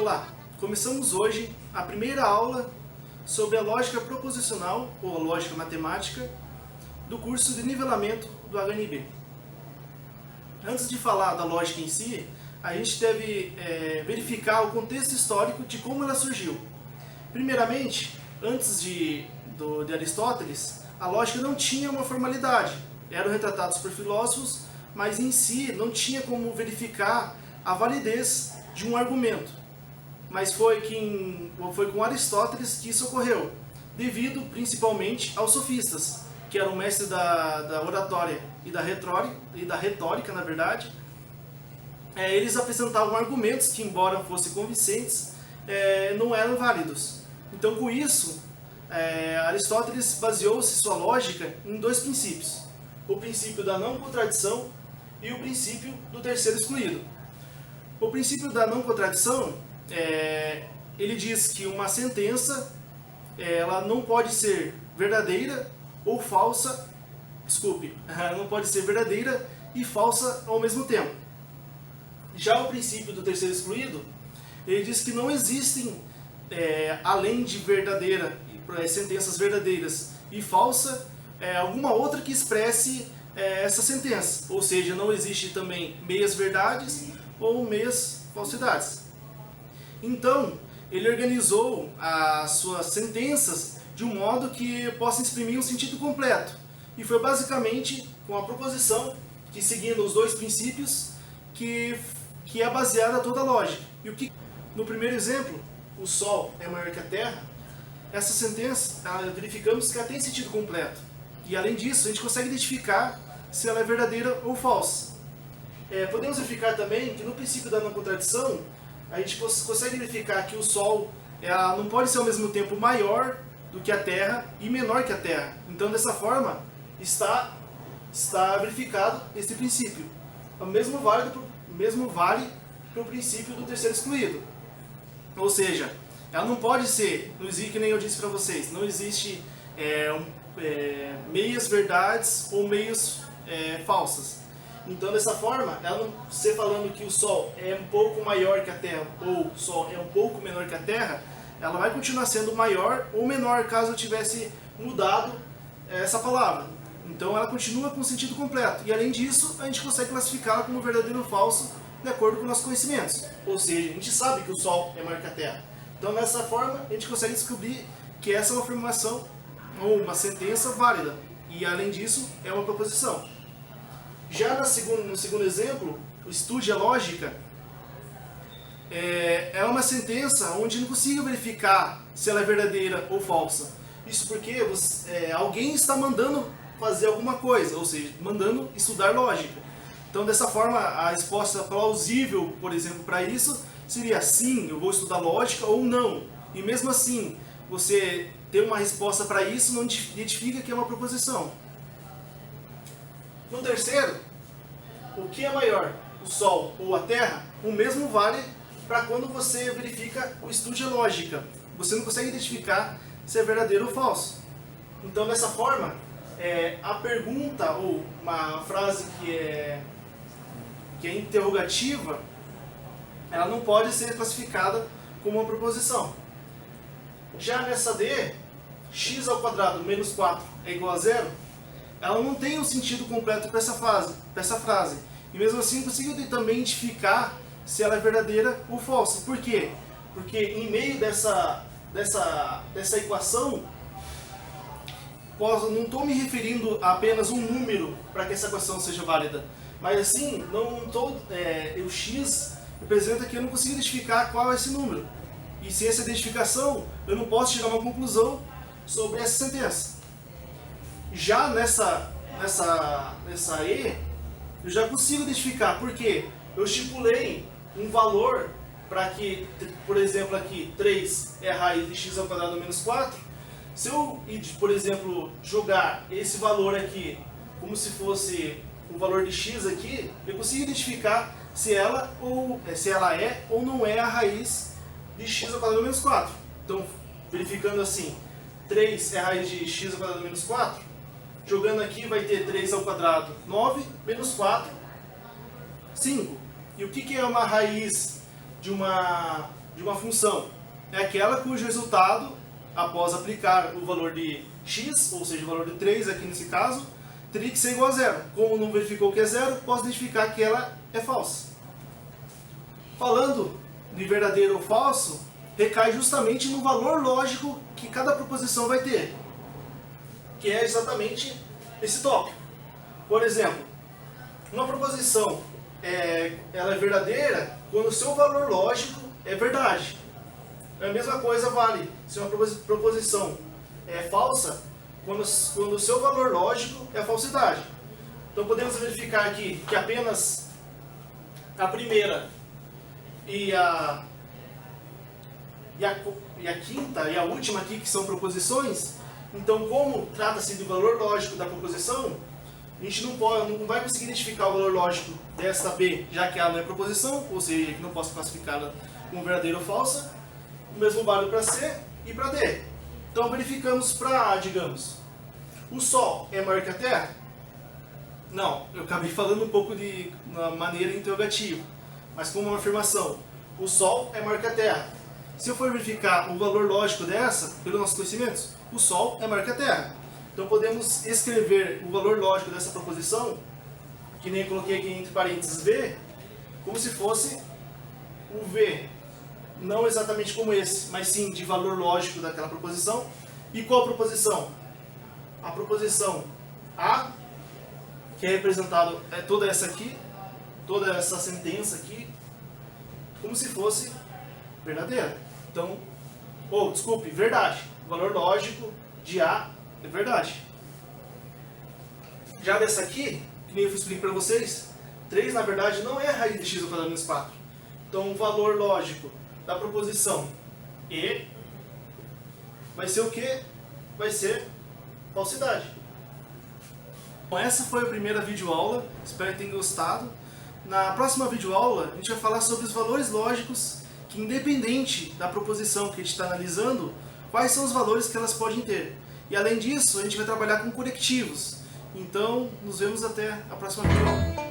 Olá, começamos hoje a primeira aula sobre a lógica proposicional ou a lógica matemática do curso de nivelamento do HNB. Antes de falar da lógica em si, a gente deve verificar o contexto histórico de como ela surgiu. Primeiramente, antes de Aristóteles, a lógica não tinha uma formalidade. Eram retratados por filósofos, mas em si não tinha como verificar a validez de um argumento. Mas foi com Aristóteles que isso ocorreu, devido principalmente aos sofistas, que eram mestres da oratória e da retórica, na verdade. Eles apresentavam argumentos que, embora fossem convincentes, não eram válidos. Então, com isso, Aristóteles baseou-se sua lógica em dois princípios: o princípio da não contradição e o princípio do terceiro excluído. O princípio da não contradição, ele diz que uma sentença ela não pode ser verdadeira ou falsa, ela não pode ser verdadeira e falsa ao mesmo tempo. Já o princípio do terceiro excluído, ele diz que não existem, além de sentenças verdadeiras e falsa, alguma outra que expresse essa sentença. Ou seja, não existe também meias verdades ou meias falsidades. Então, ele organizou as suas sentenças de um modo que possa exprimir um sentido completo. E foi basicamente com a proposição, que seguindo os dois princípios, que é baseada toda a lógica. No primeiro exemplo, o Sol é maior que a Terra, essa sentença, verificamos que ela tem sentido completo. E além disso, a gente consegue identificar se ela é verdadeira ou falsa. Podemos verificar também que no princípio da não contradição, a gente consegue verificar que o Sol não pode ser ao mesmo tempo maior do que a Terra e menor que a Terra. Então, dessa forma, está verificado esse princípio. O mesmo vale para o princípio do terceiro excluído. Ou seja, ela não pode ser, não existe, que nem eu disse para vocês, não existe meias verdades ou meias falsas. Então, dessa forma, você falando que o Sol é um pouco maior que a Terra ou o Sol é um pouco menor que a Terra, ela vai continuar sendo maior ou menor caso eu tivesse mudado essa palavra. Então, ela continua com o sentido completo. E, além disso, a gente consegue classificá-la como verdadeiro ou falso de acordo com nossos conhecimentos. Ou seja, a gente sabe que o Sol é maior que a Terra. Então, dessa forma, a gente consegue descobrir que essa é uma afirmação ou uma sentença válida. E, além disso, é uma proposição. Já no segundo exemplo, o estude a lógica, é uma sentença onde não consigo verificar se ela é verdadeira ou falsa. Isso porque alguém está mandando fazer alguma coisa, ou seja, mandando estudar lógica. Então, dessa forma, a resposta plausível, por exemplo, para isso, seria sim, eu vou estudar lógica, ou não. E mesmo assim, você ter uma resposta para isso não identifica que é uma proposição. No terceiro, o que é maior, o Sol ou a Terra? O mesmo vale para quando você verifica o estude a lógica. Você não consegue identificar se é verdadeiro ou falso. Então, dessa forma, a pergunta ou uma frase que é interrogativa, ela não pode ser classificada como uma proposição. Já nessa D, x ao quadrado menos 4 é igual a zero, ela não tem um sentido completo para essa frase. E mesmo assim, consigo também identificar se ela é verdadeira ou falsa. Por quê? Porque em meio dessa equação, não estou me referindo a apenas um número para que essa equação seja válida. Mas assim, o x representa que eu não consigo identificar qual é esse número. E sem essa identificação, eu não posso tirar uma conclusão sobre essa sentença. Já nessa E, eu já consigo identificar, porque eu estipulei um valor para que, por exemplo, aqui 3 é a raiz de x ao quadrado menos 4. Se eu, por exemplo, jogar esse valor aqui como se fosse o valor de x aqui, eu consigo identificar se ela é ou não é a raiz de x ao quadrado menos 4. Então, verificando assim, 3 é a raiz de x ao quadrado menos 4, jogando aqui vai ter 3 ao quadrado, 9, menos 4, 5. E o que é uma raiz de uma de uma função é aquela cujo resultado, após aplicar o valor de x, ou seja, o valor de 3 aqui nesse caso, teria que ser igual a zero. Como não verificou que é zero, posso identificar que ela é falsa. Falando de verdadeiro ou falso, recai justamente no valor lógico que cada proposição vai ter, que é exatamente esse tópico. Por exemplo, uma proposição ela é verdadeira quando o seu valor lógico é verdade. A mesma coisa vale se uma proposição é falsa quando o seu valor lógico é falsidade. Então podemos verificar aqui que apenas a primeira e a quinta e a última aqui, que são proposições, então como trata-se do valor lógico da proposição, a gente não vai conseguir identificar o valor lógico desta B, já que ela não é proposição, ou seja, que não posso classificá-la como verdadeira ou falsa. O mesmo vale para C e para D. Então verificamos para A, digamos. O Sol é maior que a Terra? Não, eu acabei falando um pouco de uma maneira interrogativa, mas como uma afirmação. O Sol é maior que a Terra. Se eu for verificar o valor lógico dessa, pelos nossos conhecimentos, o Sol é maior que a Terra. Então podemos escrever o valor lógico dessa proposição, que nem eu coloquei aqui entre parênteses V, como se fosse o V, não exatamente como esse, mas sim de valor lógico daquela proposição. E qual proposição? A proposição A, que é representado toda essa aqui, toda essa sentença aqui, como se fosse verdadeira. Então, verdade. O valor lógico de A é verdade. Já dessa aqui, que nem eu expliquei para vocês, 3 na verdade não é a raiz de x ao quadrado menos 4. Então o valor lógico da proposição E vai ser o quê? Vai ser falsidade. Bom, essa foi a primeira videoaula, espero que tenham gostado. Na próxima videoaula a gente vai falar sobre os valores lógicos que, independente da proposição que a gente está analisando, quais são os valores que elas podem ter. E além disso, a gente vai trabalhar com conectivos. Então, nos vemos até a próxima videoaula.